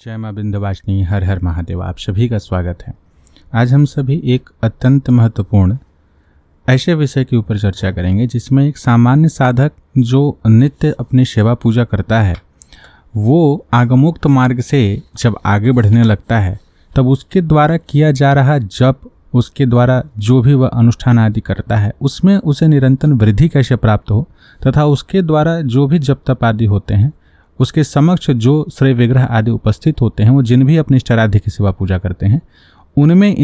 जय मां विंध्यवासिनी, हर हर महादेव। आप सभी का स्वागत है। आज हम सभी एक अत्यंत महत्वपूर्ण ऐसे विषय के ऊपर चर्चा करेंगे जिसमें एक सामान्य साधक जो नित्य अपनी सेवा पूजा करता है वो आगमोक्त मार्ग से जब आगे बढ़ने लगता है तब उसके द्वारा किया जा रहा जप, उसके द्वारा जो भी वह अनुष्ठान आदि करता है उसमें उसे निरंतर वृद्धि कैसे प्राप्त हो तथा उसके द्वारा जो भी जप तप आदि होते हैं उसके समक्ष जो श्रेय विग्रह आदि उपस्थित होते हैं, वो जिन भी अपने इष्टाराध्य की सेवा पूजा करते हैं उनमें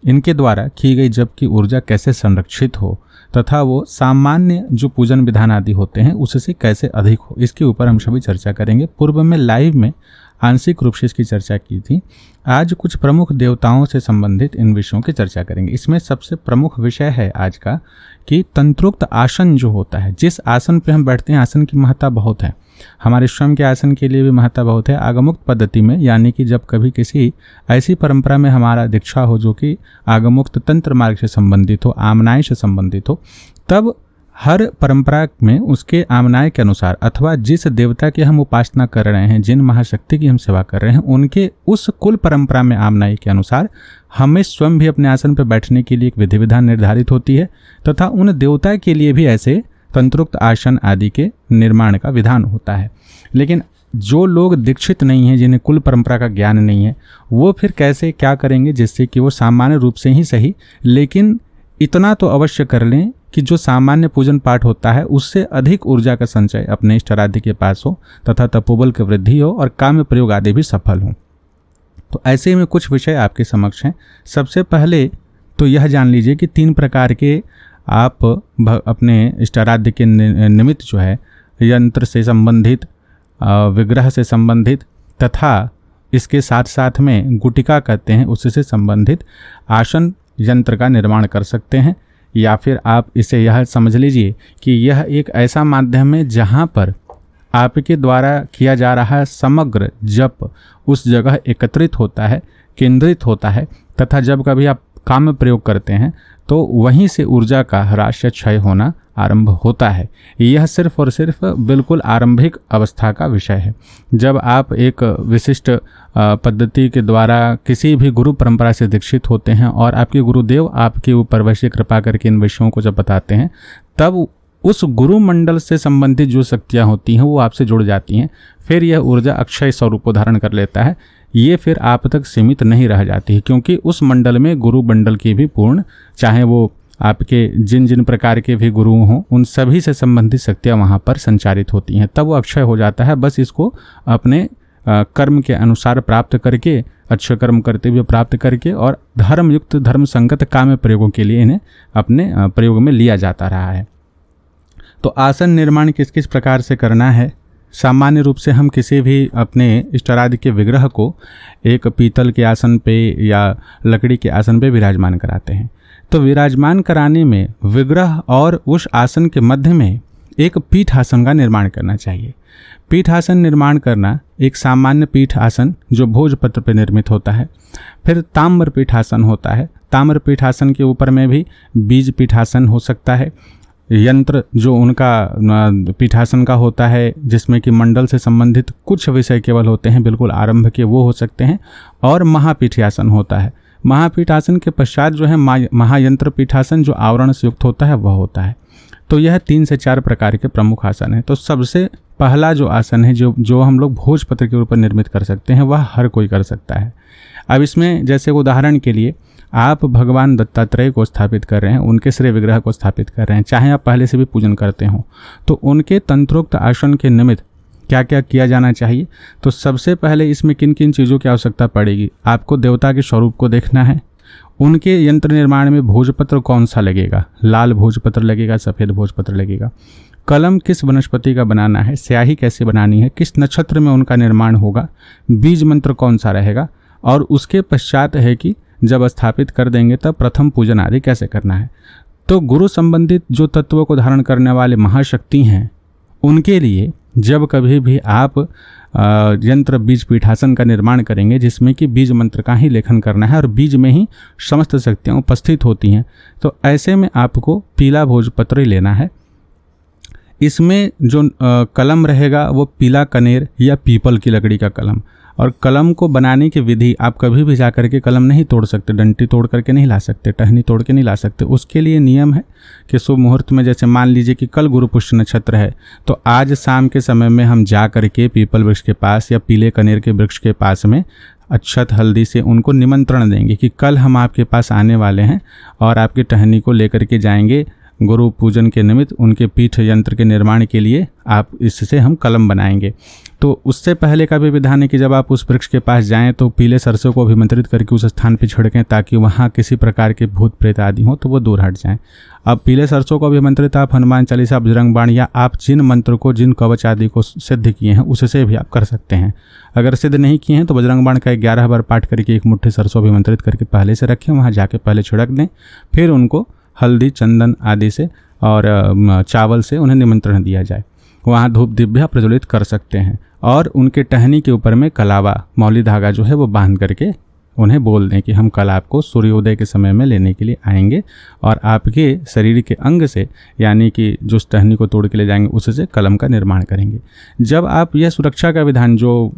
इनके द्वारा की गई जप की ऊर्जा कैसे संरक्षित हो तथा वो सामान्य जो पूजन विधान आदि होते हैं उससे कैसे अधिक हो, इसके ऊपर हम सभी चर्चा करेंगे। पूर्व में लाइव में आंशिक रूप से इसकी चर्चा की थी। आज कुछ प्रमुख देवताओं से संबंधित इन विषयों की चर्चा करेंगे। इसमें सबसे प्रमुख विषय है आज का कि तंत्रोक्त आसन जो होता है, जिस आसन पे हम बैठते हैं, आसन की महत्ता बहुत है। हमारे स्वयं के आसन के लिए भी महत्ता बहुत है। आगमुक्त पद्धति में, यानी कि जब कभी किसी ऐसी परंपरा में हमारा दीक्षा हो जो कि आगमुक्त तंत्र मार्ग से संबंधित हो, आमनाय से संबंधित हो, तब हर परंपरा में उसके आमनाय के अनुसार अथवा जिस देवता की हम उपासना कर रहे हैं, जिन महाशक्ति की हम सेवा कर रहे हैं, उनके उस कुल परंपरा में आमनाय के अनुसार हमें स्वयं भी अपने आसन पर बैठने के लिए एक विधि विधान निर्धारित होती है तथा उन देवता के लिए भी ऐसे तंत्रोक्त आसन आदि के निर्माण का विधान होता है। लेकिन जो लोग दीक्षित नहीं हैं, जिन्हें कुल परंपरा का ज्ञान नहीं है, वो फिर कैसे क्या करेंगे जिससे कि वो सामान्य रूप से ही सही, लेकिन इतना तो अवश्य कर लें कि जो सामान्य पूजन पाठ होता है उससे अधिक ऊर्जा का संचय अपने इष्टाराध्य के पास हो तथा तपोबल की वृद्धि हो और काम्य प्रयोग आदि भी सफल हो। तो ऐसे में कुछ विषय आपके समक्ष हैं। सबसे पहले तो यह जान लीजिए कि 3 प्रकार के आप अपने इष्टाराध्य के निमित्त जो है यंत्र से संबंधित, विग्रह से संबंधित तथा इसके साथ साथ में गुटिका कहते हैं उससे संबंधित आसन यंत्र का निर्माण कर सकते हैं। या फिर आप इसे यह समझ लीजिए कि यह एक ऐसा माध्यम है जहाँ पर आपके द्वारा किया जा रहा समग्र जप उस जगह एकत्रित होता है, केंद्रित होता है तथा जब कभी आप काम प्रयोग करते हैं तो वहीं से ऊर्जा का ह्रास या क्षय होना आरंभ होता है। यह सिर्फ और सिर्फ बिल्कुल आरंभिक अवस्था का विषय है। जब आप एक विशिष्ट पद्धति के द्वारा किसी भी गुरु परंपरा से दीक्षित होते हैं और आपके गुरुदेव आपके ऊपर वैसे कृपा करके इन विषयों को जब बताते हैं, तब उस गुरु मंडल से संबंधित जो शक्तियाँ होती हैं वो आपसे जुड़ जाती हैं। फिर यह ऊर्जा अक्षय स्वरूप को धारण कर लेता है। ये फिर आप तक सीमित नहीं रह जाती है, क्योंकि उस मंडल में गुरु मंडल की भी पूर्ण, चाहे वो आपके जिन जिन प्रकार के भी गुरु हों, उन सभी से संबंधित शक्तियाँ वहाँ पर संचारित होती हैं। तब वो अक्षय हो जाता है। बस इसको अपने कर्म के अनुसार प्राप्त करके, अच्छे कर्म करते हुए प्राप्त करके और धर्मयुक्त धर्म संगत काम्य प्रयोगों के लिए इन्हें अपने प्रयोग में लिया जाता रहा है। तो आसन निर्माण किस किस प्रकार से करना है? सामान्य रूप से हम किसी भी अपने इष्टाराध्य के विग्रह को एक पीतल के आसन पे या लकड़ी के आसन पे विराजमान कराते हैं। तो विराजमान कराने में विग्रह और उस आसन के मध्य में एक पीठ आसन का निर्माण करना चाहिए। पीठ आसन निर्माण करना एक सामान्य पीठ आसन जो भोजपत्र पर निर्मित होता है। फिर ताम्र पीठासन होता है। ताम्र पीठासन के ऊपर में भी बीज पीठासन हो सकता है। यंत्र जो उनका पीठासन का होता है जिसमें कि मंडल से संबंधित कुछ विषय केवल होते हैं, बिल्कुल आरंभ के, वो हो सकते हैं। और महापीठासन होता है। महापीठासन के पश्चात जो है महायंत्र पीठासन जो आवरण से युक्त होता है वह होता है। तो यह 3 से 4 प्रकार के प्रमुख आसन है। तो सबसे पहला जो आसन है जो हम लोग भोजपत्र के ऊपर निर्मित कर सकते हैं, वह हर कोई कर सकता है। अब इसमें जैसे उदाहरण के लिए आप भगवान दत्तात्रेय को स्थापित कर रहे हैं, उनके श्रेय विग्रह को स्थापित कर रहे हैं, चाहे आप पहले से भी पूजन करते हो, तो उनके तंत्रोक्त आसन के निमित्त क्या क्या किया जाना चाहिए? तो सबसे पहले इसमें किन किन चीज़ों की आवश्यकता पड़ेगी? आपको देवता के स्वरूप को देखना है। उनके यंत्र निर्माण में भोजपत्र कौन सा लगेगा? लाल भोजपत्र लगेगा, सफ़ेद भोजपत्र लगेगा। कलम किस वनस्पति का बनाना है? स्याही कैसे बनानी है? किस नक्षत्र में उनका निर्माण होगा? बीज मंत्र कौन सा रहेगा? और उसके पश्चात है कि जब स्थापित कर देंगे तब प्रथम पूजन आदि कैसे करना है। तो गुरु संबंधित जो तत्वों को धारण करने वाले महाशक्ति हैं, उनके लिए जब कभी भी आप यंत्र बीज पीठासन का निर्माण करेंगे जिसमें कि बीज मंत्र का ही लेखन करना है और बीज में ही समस्त शक्तियाँ उपस्थित होती हैं, तो ऐसे में आपको पीला भोजपत्र लेना है। इसमें जो कलम रहेगा वो पीला कनेर या पीपल की लकड़ी का कलम। और कलम को बनाने की विधि, आप कभी भी जा करके कलम नहीं तोड़ सकते, डंटी तोड़ करके नहीं ला सकते, टहनी तोड़ के नहीं ला सकते। उसके लिए नियम है कि शुभ मुहूर्त में, जैसे मान लीजिए कि कल गुरु पुष्य नक्षत्र है, तो आज शाम के समय में हम जा करके पीपल वृक्ष के पास या पीले कनेर के वृक्ष के पास में अक्षत हल्दी से उनको निमंत्रण देंगे कि कल हम आपके पास आने वाले हैं और आपकी टहनी को लेकर के जाएंगे गुरु पूजन के निमित्त, उनके पीठ यंत्र के निर्माण के लिए आप इससे हम कलम बनाएंगे। तो उससे पहले का भी विधान है कि जब आप उस वृक्ष के पास जाएं तो पीले सरसों को अभिमंत्रित करके उस स्थान पर छिड़कें ताकि वहाँ किसी प्रकार के भूत प्रेत आदि हों तो वो दूर हट जाएं। अब पीले सरसों को अभिमंत्रित आप हनुमान चालीसा, बजरंग बाण या आप जिन मंत्र को, जिन कवच आदि को सिद्ध किए हैं उससे भी आप कर सकते हैं। अगर सिद्ध नहीं किए हैं तो बजरंग बाण का 11 बार पाठ करके एक मुट्ठी सरसों अभिमंत्रित करके पहले से रखें, वहाँ जाके पहले छिड़क दें, फिर उनको हल्दी, चंदन आदि से और चावल से उन्हें निमंत्रण दिया जाए। वहाँ धूप दिव्या प्रज्वलित कर सकते हैं और उनके टहनी के ऊपर में कलावा, मौली धागा जो है वो बांध करके उन्हें बोल दें कि हम कल आपको सूर्योदय के समय में लेने के लिए आएंगे और आपके शरीर के अंग से, यानी कि जो टहनी को तोड़ के ले जाएंगे उससे कलम का निर्माण करेंगे। जब आप यह सुरक्षा का विधान, जो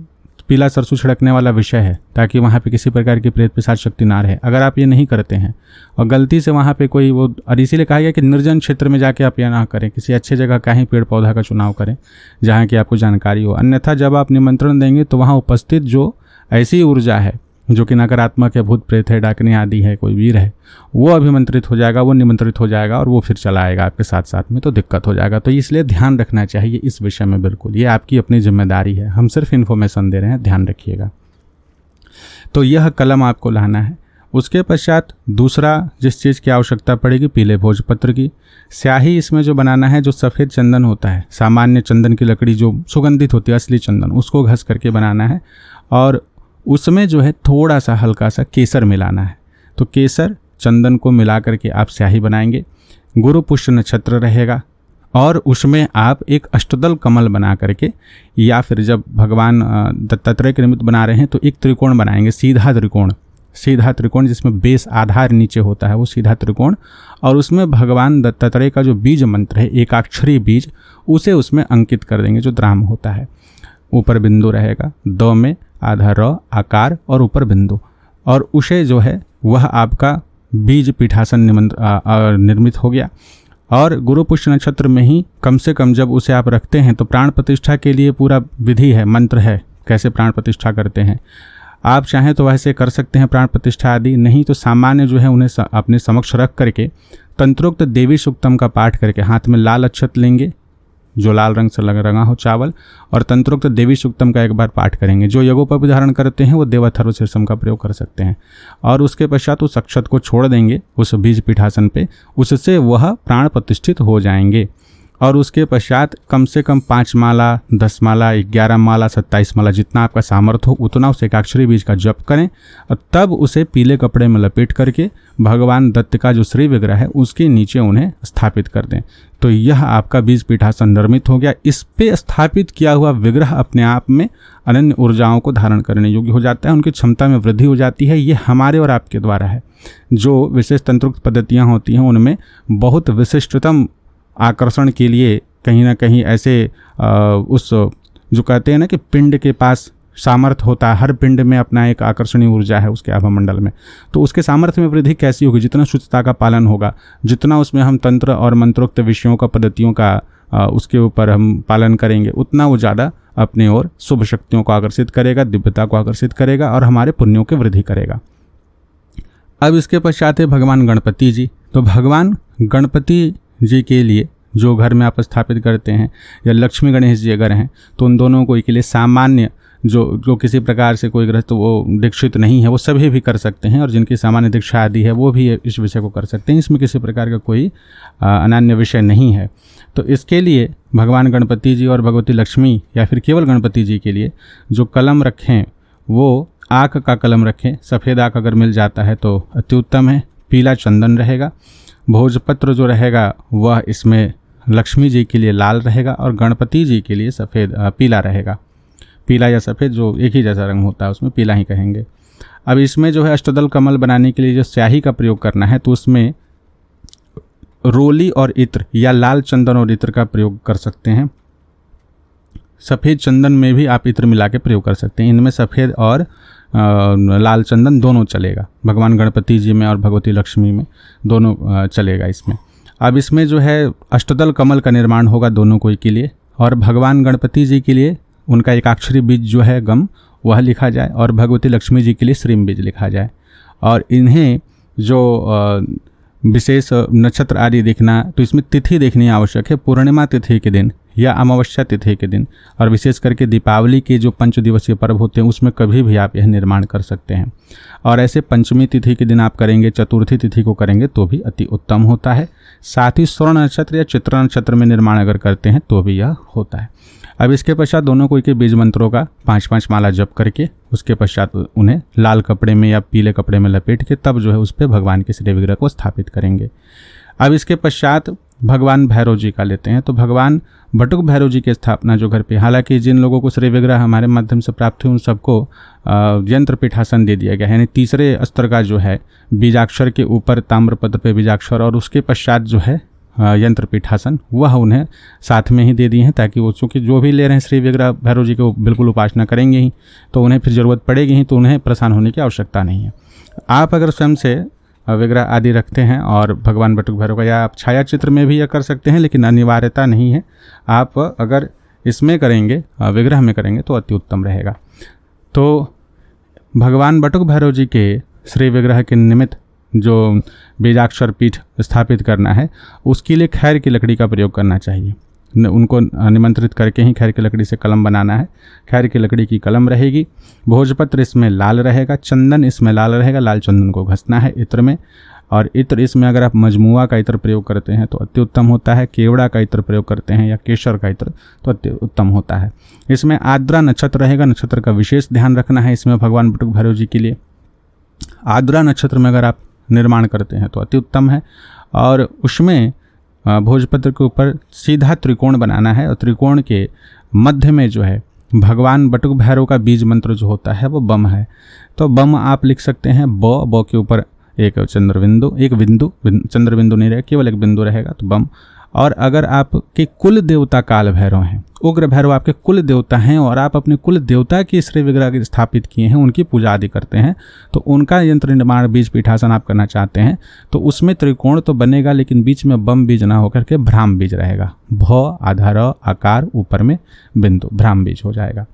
पीला सरसों छिड़कने वाला विषय है, ताकि वहाँ पे किसी प्रकार की प्रेत पिशाच शक्ति ना रहे, अगर आप ये नहीं करते हैं और गलती से वहाँ पे कोई वो, और इसीलिए कहा गया कि निर्जन क्षेत्र में जाके आप यह ना करें, किसी अच्छे जगह का ही पेड़ पौधा का चुनाव करें जहाँ की आपको जानकारी हो। अन्यथा जब आप निमंत्रण देंगे तो वहाँ उपस्थित जो ऐसी ऊर्जा है जो कि नकारात्मक है, भूत प्रेत है, डाकनी आदि है, कोई वीर है, वो अभिमंत्रित हो जाएगा, वो निमंत्रित हो जाएगा और वो फिर चला आएगा आपके साथ साथ में, तो दिक्कत हो जाएगा। तो इसलिए ध्यान रखना चाहिए इस विषय में। बिल्कुल ये आपकी अपनी जिम्मेदारी है, हम सिर्फ इन्फॉर्मेशन दे रहे हैं, ध्यान रखिएगा। तो यह कलम आपको लाना है। उसके पश्चात दूसरा जिस चीज़ की आवश्यकता पड़ेगी, पीले भोजपत्र की स्याही इसमें जो बनाना है, जो सफ़ेद चंदन होता है, सामान्य चंदन की लकड़ी जो सुगंधित होती है, असली चंदन, उसको घस करके बनाना है और उसमें जो है थोड़ा सा हल्का सा केसर मिलाना है। तो केसर चंदन को मिला करके आप स्याही बनाएंगे। गुरु पुष्य नक्षत्र रहेगा और उसमें आप एक अष्टदल कमल बना करके, या फिर जब भगवान दत्तात्रेय के निमित्त बना रहे हैं तो एक त्रिकोण बनाएंगे, सीधा त्रिकोण जिसमें बेस आधार नीचे होता है, वो सीधा त्रिकोण, और उसमें भगवान दत्तात्रेय का जो बीज मंत्र है, एकाक्षरी बीज, उसे उसमें अंकित कर देंगे, जो द्राम होता है। ऊपर बिंदु रहेगा, द में आधा र आकार और ऊपर बिंदु, और उसे जो है वह आपका बीज पीठासन निर्मित हो गया। और गुरु पुष्य नक्षत्र में ही कम से कम जब उसे आप रखते हैं तो प्राण प्रतिष्ठा के लिए पूरा विधि है, मंत्र है, कैसे प्राण प्रतिष्ठा करते हैं। आप चाहें तो वैसे कर सकते हैं प्राण प्रतिष्ठा आदि, नहीं तो सामान्य जो है उन्हें अपने समक्ष रख करके तंत्रोक्त देवी सूक्तम का पाठ करके, हाथ में लाल अक्षत लेंगे जो लाल रंग से रंगा हो चावल, और तंत्रोक्त देवी सूक्तम का एक बार पाठ करेंगे। जो यज्ञोपवीत धारण करते हैं वो देवाथर्व शीर्षम का प्रयोग कर सकते हैं, और उसके पश्चात उस अक्षत को छोड़ देंगे उस बीज पीठासन पे, उससे वह प्राण प्रतिष्ठित हो जाएंगे। और उसके पश्चात कम से कम 5 माला, 10 माला, 11 माला, 27 माला, जितना आपका सामर्थ्य हो उतना उस एकाक्षरी बीज का जप करें, और तब उसे पीले कपड़े में लपेट करके भगवान दत्त का जो श्री विग्रह है उसके नीचे उन्हें स्थापित कर दें। तो यह आपका बीज पीठासन निर्मित हो गया। इस पे स्थापित किया हुआ विग्रह अपने आप में अनन्य ऊर्जाओं को धारण करने योग्य हो जाता है, उनकी क्षमता में वृद्धि हो जाती है। ये हमारे और आपके द्वारा है। जो विशेष तंत्रोक्त पद्धतियाँ होती हैं उनमें बहुत विशिष्टतम आकर्षण के लिए कहीं ना कहीं ऐसे उस जो कहते हैं ना कि पिंड के पास सामर्थ्य होता है, हर पिंड में अपना एक आकर्षणीय ऊर्जा है उसके आभामंडल में, तो उसके सामर्थ्य में वृद्धि कैसी होगी? जितना शुद्धता का पालन होगा, जितना उसमें हम तंत्र और मंत्रोक्त विषयों का, पद्धतियों का उसके ऊपर हम पालन करेंगे, उतना वो ज़्यादा अपने ओर शुभ शक्तियों को आकर्षित करेगा, दिव्यता को आकर्षित करेगा और हमारे पुण्यों की वृद्धि करेगा। अब इसके पश्चात है भगवान गणपति जी। तो भगवान गणपति जी के लिए जो घर में आप स्थापित करते हैं, या लक्ष्मी गणेश जी अगर हैं तो उन दोनों को के लिए सामान्य जो किसी प्रकार से कोई गृहस्थ वो दीक्षित नहीं है वो सभी भी कर सकते हैं, और जिनकी सामान्य दीक्षा आदि है वो भी इस विषय को कर सकते हैं। इसमें किसी प्रकार का कोई अनन्य विषय नहीं है। तो इसके लिए भगवान गणपति जी और भगवती लक्ष्मी, या फिर केवल गणपति जी के लिए जो कलम रखें वो आक का कलम रखें। सफ़ेद आक अगर मिल जाता है तो अति उत्तम है। पीला चंदन रहेगा। भोजपत्र जो रहेगा वह इसमें लक्ष्मी जी के लिए लाल रहेगा और गणपति जी के लिए सफ़ेद पीला रहेगा। पीला या सफ़ेद जो एक ही जैसा रंग होता है उसमें पीला ही कहेंगे। अब इसमें जो है अष्टदल कमल बनाने के लिए जो स्याही का प्रयोग करना है तो उसमें रोली और इत्र या लाल चंदन और इत्र का प्रयोग कर सकते हैं। सफ़ेद चंदन में भी आप इत्र मिला के प्रयोग कर सकते हैं। इनमें सफ़ेद और लाल चंदन दोनों चलेगा, भगवान गणपति जी में और भगवती लक्ष्मी में दोनों चलेगा इसमें। अब इसमें जो है अष्टदल कमल का निर्माण होगा दोनों कोई के लिए, और भगवान गणपति जी के लिए उनका एकाक्षरी बीज जो है गम वह लिखा जाए, और भगवती लक्ष्मी जी के लिए श्रीम बीज लिखा जाए। और इन्हें जो विशेष नक्षत्र आदि देखना, तो इसमें तिथि देखनी आवश्यक है, पूर्णिमा तिथि के दिन या अमावस्या तिथि के दिन, और विशेष करके दीपावली के जो 5 दिवसीय पर्व होते हैं उसमें कभी भी आप यह निर्माण कर सकते हैं। और ऐसे पंचमी तिथि के दिन आप करेंगे, चतुर्थी तिथि को करेंगे तो भी अति उत्तम होता है। साथ ही स्वर्ण नक्षत्र या चित्रा नक्षत्र में निर्माण अगर करते हैं तो भी यह होता है। अब इसके पश्चात दोनों कोई के बीज मंत्रों का 5-5 माला जप करके उसके पश्चात उन्हें लाल कपड़े में या पीले कपड़े में लपेट के तब जो है उस पर भगवान के श्री विग्रह को स्थापित करेंगे। अब इसके पश्चात भगवान भैरव जी का लेते हैं। तो भगवान बटुक भैरव जी की स्थापना जो घर पे, हालांकि जिन लोगों को श्री विग्रह हमारे माध्यम से प्राप्त हुए उन सबको यंत्र पीठासन दे दिया गया है, यानी तीसरे अस्त्र का जो है बीजाक्षर के ऊपर ताम्रपत्र पे बीजाक्षर और उसके पश्चात जो है यंत्र पीठासन, वह उन्हें साथ में ही दे दिए हैं, ताकि वो चूँकि जो भी ले रहे हैं श्री विग्रह भैरव जी को बिल्कुल उपासना करेंगे ही, तो उन्हें फिर ज़रूरत पड़ेगी ही, तो उन्हें परेशान होने की आवश्यकता नहीं है। आप अगर स्वयं से विग्रह आदि रखते हैं और भगवान बटुक भैरव का, या आप छाया चित्र में भी यह कर सकते हैं, लेकिन अनिवार्यता नहीं है। आप अगर इसमें करेंगे, विग्रह में करेंगे तो अति उत्तम रहेगा। तो भगवान बटुक भैरव जी के श्री विग्रह के निमित्त जो बीजाक्षर पीठ स्थापित करना है उसके लिए खैर की लकड़ी का प्रयोग करना चाहिए। उनको निमंत्रित करके ही खैर की लकड़ी से कलम बनाना है। खैर की लकड़ी की कलम रहेगी, भोजपत्र इसमें लाल रहेगा, चंदन इसमें लाल रहेगा, लाल चंदन को घसना है इत्र में। और इत्र इसमें अगर आप मजमुआ का इत्र प्रयोग करते हैं तो अति उत्तम होता है, केवड़ा का इत्र प्रयोग करते हैं या केसर का इत्र तो अति उत्तम होता है। इसमें आर्द्रा नक्षत्र रहेगा, नक्षत्र का विशेष ध्यान रखना है इसमें भगवान बटुक भैरव जी के लिए। आर्द्रा नक्षत्र में अगर आप निर्माण करते हैं तो अति उत्तम है। और उसमें भोजपत्र के ऊपर सीधा त्रिकोण बनाना है, और त्रिकोण के मध्य में जो है भगवान बटुक भैरव का बीज मंत्र जो होता है वो बम है। तो बम आप लिख सकते हैं, ब के ऊपर एक चंद्रबिंदु, एक बिंदु, चंद्रबिंदु नहीं रहेगा, केवल एक बिंदु रहेगा, तो बम। और अगर आपके कुल देवता काल भैरव हैं, उग्र भैरव आपके कुल देवता हैं और आप अपने कुल देवता की श्री विग्रह स्थापित किए हैं, उनकी पूजा आदि करते हैं, तो उनका यंत्र निर्माण बीज पीठासन आप करना चाहते हैं, तो उसमें त्रिकोण तो बनेगा लेकिन बीच में बम बीज ना होकर के भ्राम बीज रहेगा। भ आधा र आकार, ऊपर में बिंदु, भ्राम बीज हो जाएगा।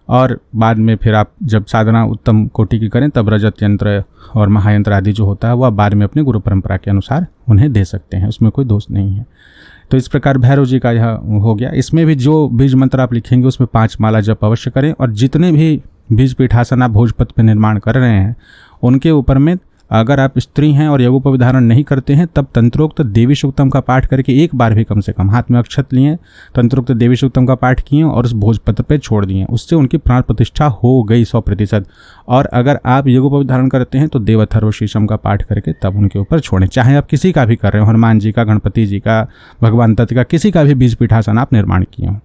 और बाद में फिर आप जब साधना उत्तम कोटि की करें तब रजत यंत्र और महायंत्र आदि जो होता है वह बाद में अपनी गुरु परंपरा के अनुसार उन्हें दे सकते हैं, उसमें कोई दोष नहीं है। तो इस प्रकार भैरव जी का यह हो गया। इसमें भी जो बीज मंत्र आप लिखेंगे उसमें 5 माला जप अवश्य करें, और जितने भी बीज पीठासन आप भोजपत्र पर निर्माण कर रहे हैं उनके ऊपर में अगर आप स्त्री हैं और यज्ञोपविधारण नहीं करते हैं तब तंत्रोक्त देवी सूक्तम का पाठ करके एक बार भी कम से कम हाथ में अक्षत लिए, तंत्रोक्त देवी सूक्तम का पाठ किए और उस भोजपत्र पे छोड़ दिए, उससे उनकी प्राण प्रतिष्ठा हो गई 100%। और अगर आप यज्ञोपविधारण करते हैं तो देवथर्व शीशम का पाठ करके तब उनके ऊपर छोड़ें, चाहे आप किसी का भी कर रहे हो, हनुमान जी का, गणपति जी का, भगवान दत्त का, किसी का भी बीज पीठासन आप निर्माण किए हो।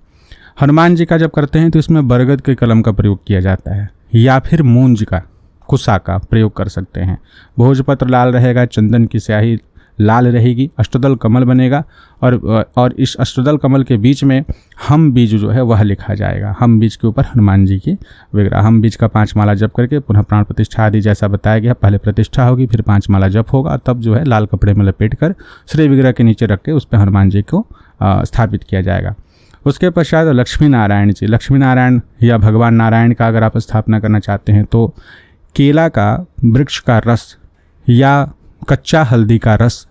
हनुमान जी का जब करते हैं तो इसमें बरगद के कलम का प्रयोग किया जाता है या फिर मूंज का, कुसा का प्रयोग कर सकते हैं। भोजपत्र लाल रहेगा, चंदन की स्याही लाल रहेगी, अष्टदल कमल बनेगा और इस अष्टदल कमल के बीच में हम बीज जो है वह लिखा जाएगा। हम बीज के ऊपर हनुमान जी की विग्रह, हम बीज का 5 माला जप करके पुनः प्राण प्रतिष्ठा आदि जैसा बताया गया, पहले प्रतिष्ठा होगी फिर 5 माला जप होगा, तब जो है लाल कपड़े में लपेट कर श्री विग्रह के नीचे रख के उस पर हनुमान जी को स्थापित किया जाएगा। उसके पश्चात लक्ष्मी नारायण जी, लक्ष्मी नारायण या भगवान नारायण का अगर आप स्थापना करना चाहते हैं तो केला का वृक्ष का रस या कच्चा हल्दी का रस,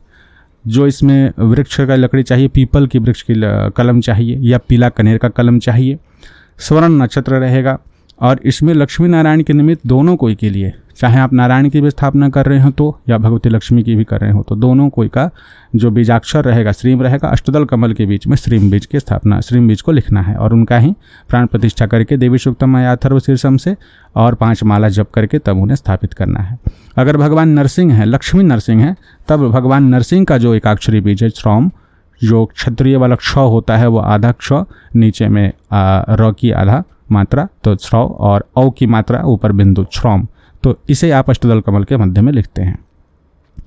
जो इसमें वृक्ष का लकड़ी चाहिए, पीपल की वृक्ष की कलम चाहिए या पीला कनेर का कलम चाहिए, स्वर्ण नक्षत्र रहेगा। और इसमें लक्ष्मी नारायण के निमित्त दोनों कोई के लिए, चाहे आप नारायण की भी स्थापना कर रहे हो तो या भगवती लक्ष्मी की भी कर रहे हो तो दोनों कोई का जो बीजाक्षर रहेगा श्रीम रहेगा, अष्टदल कमल के बीच में श्रीम बीज की स्थापना, श्रीम बीज को लिखना है और उनका ही प्राण प्रतिष्ठा करके देवी सूक्तम या अथर्व शीर्षम से और 5 माला जप करके तब उन्हें स्थापित करना है। अगर भगवान नरसिंह है, लक्ष्मी नरसिंह है, तब भगवान नरसिंह का जो एकाक्षरी बीज है श्रौम, जो क्षत्रिय वाला क्ष होता है वो आधा क्ष, नीचे में र की आधा मात्रा तो श्रौ और औ की मात्रा ऊपर बिंदु श्रौम, तो इसे आप अष्टदल कमल के मध्य में लिखते हैं।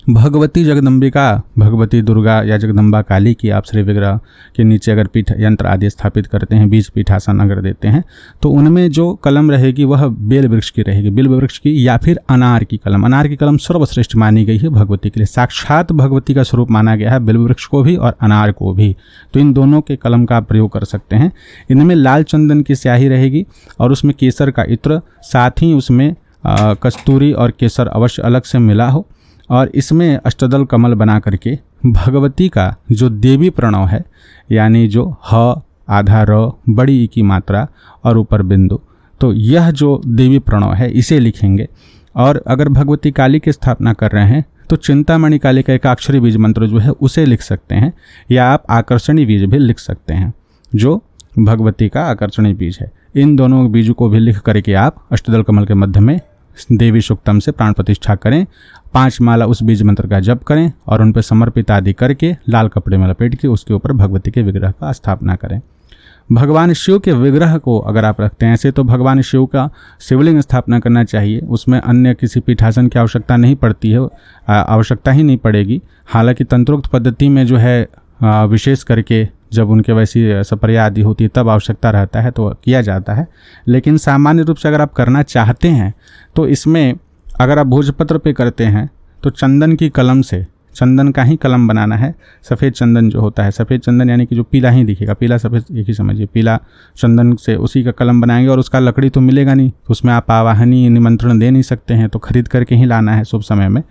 भगवती जगदम्बिका, भगवती दुर्गा या जगदम्बा काली की आप श्री विग्रह के नीचे अगर पीठ यंत्र आदि स्थापित करते हैं, बीज पीठासन अगर देते हैं, तो उनमें जो कलम रहेगी वह बेल वृक्ष की रहेगी, बेल वृक्ष की या फिर अनार की कलम। अनार की कलम सर्वश्रेष्ठ मानी गई है भगवती के लिए, साक्षात भगवती का स्वरूप माना गया है बेल वृक्ष को भी और अनार को भी। तो इन दोनों के कलम का आप प्रयोग कर सकते हैं। इनमें लाल चंदन की स्याही रहेगी और उसमें केसर का इत्र, साथ ही उसमें कस्तूरी और केसर अवश्य अलग से मिला हो, और इसमें अष्टदल कमल बना करके भगवती का जो देवी प्रणव है, यानी जो ह आधा र बड़ी ई की मात्रा और ऊपर बिंदु, तो यह जो देवी प्रणव है इसे लिखेंगे। और अगर भगवती काली की स्थापना कर रहे हैं तो चिंतामणि काली का एकाक्षरी बीज मंत्र जो है उसे लिख सकते हैं, या आप आकर्षणी बीज भी लिख सकते हैं जो भगवती का आकर्षणी बीज है। इन दोनों बीजों को भी लिख करके आप अष्टदल कमल के मध्य में देवी सूक्तम से प्राण प्रतिष्ठा करें, 5 माला उस बीज मंत्र का जप करें और उन पर समर्पित आदि करके लाल कपड़े में लपेट के उसके ऊपर भगवती के विग्रह का स्थापना करें। भगवान शिव के विग्रह को अगर आप रखते हैं ऐसे, तो भगवान शिव का शिवलिंग स्थापना करना चाहिए, उसमें अन्य किसी पीठासन की आवश्यकता नहीं पड़ती है, आवश्यकता ही नहीं पड़ेगी। हालांकि तंत्रोक्त पद्धति में जो है विशेष करके जब उनके वैसी सपर्या आदि होती है तब आवश्यकता रहता है तो किया जाता है, लेकिन सामान्य रूप से अगर आप करना चाहते हैं तो इसमें अगर आप भोजपत्र पे करते हैं तो चंदन की कलम से, चंदन का ही कलम बनाना है। सफ़ेद चंदन जो होता है, सफ़ेद चंदन यानी कि जो पीला ही दिखेगा, पीला सफ़ेद एक ही समझिए, पीला चंदन से उसी का कलम बनाएंगे। और उसका लकड़ी तो मिलेगा नहीं, तो उसमें आप आवाहनी निमंत्रण दे नहीं सकते हैं, तो खरीद करके ही लाना है शुभ समय में।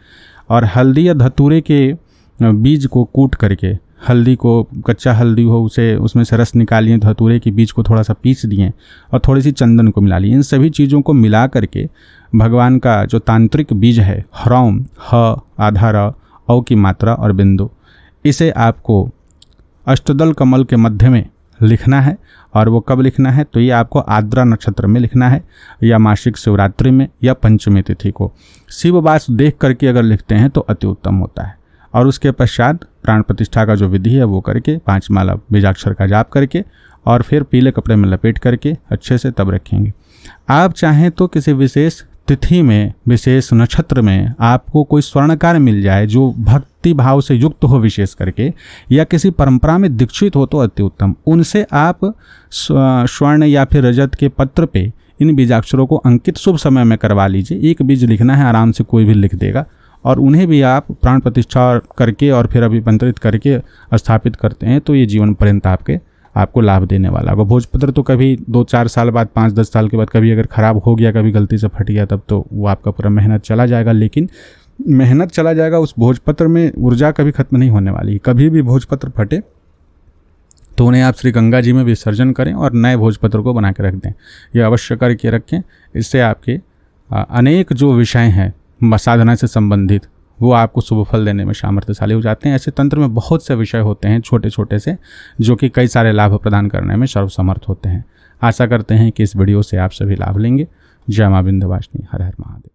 और हल्दी या धतूरे के बीज को कूट करके, हल्दी को, कच्चा हल्दी हो उसे, उसमें से रस निकालिए, धतूरे के बीज को थोड़ा सा पीस दिए और थोड़ी सी चंदन को मिला लिए। इन सभी चीज़ों को मिला करके भगवान का जो तांत्रिक बीज है ह्रौम, ह आधा र, औ की मात्रा और बिंदु, इसे आपको अष्टदल कमल के मध्य में लिखना है। और वो कब लिखना है, तो ये आपको आर्द्रा नक्षत्र में लिखना है, या मासिक शिवरात्रि में, या पंचमी तिथि को। शिववास देख करके अगर लिखते हैं तो अति उत्तम होता है। और उसके पश्चात प्राण प्रतिष्ठा का जो विधि है वो करके 5 माला बीजाक्षर का जाप करके और फिर पीले कपड़े में लपेट करके अच्छे से तब रखेंगे। आप चाहें तो किसी विशेष तिथि में, विशेष नक्षत्र में आपको कोई स्वर्णकार मिल जाए जो भक्ति भाव से युक्त हो विशेष करके, या किसी परंपरा में दीक्षित हो तो अति उत्तम। उनसे आप स्वर्ण या फिर रजत के पत्र पे इन बीजाक्षरों को अंकित शुभ समय में करवा लीजिए। एक बीज लिखना है, आराम से कोई भी लिख देगा। और उन्हें भी आप प्राण प्रतिष्ठा करके और फिर अभिमंत्रित करके स्थापित करते हैं तो ये जीवन पर्यंत आपको लाभ देने वाला होगा। भोजपत्र तो कभी 2-4 साल बाद, 5-10 साल के बाद कभी अगर ख़राब हो गया, कभी गलती से फट गया, तब तो वो आपका पूरा मेहनत चला जाएगा। लेकिन मेहनत चला जाएगा, उस भोजपत्र में ऊर्जा कभी खत्म नहीं होने वाली। कभी भी भोजपत्र फटे तो उन्हें आप श्री गंगा जी में विसर्जन करें और नए भोजपत्र को बना के रख दें। ये अवश्य करके रखें। इससे आपके अनेक जो विषय हैं साधना से संबंधित, वो आपको शुभ फल देने में सामर्थ्यशाली हो जाते हैं। ऐसे तंत्र में बहुत से विषय होते हैं छोटे छोटे से, जो कि कई सारे लाभ प्रदान करने में सर्वसमर्थ होते हैं। आशा करते हैं कि इस वीडियो से आप सभी लाभ लेंगे। जय मां विंध्यवासिनी, हर हर महादेव।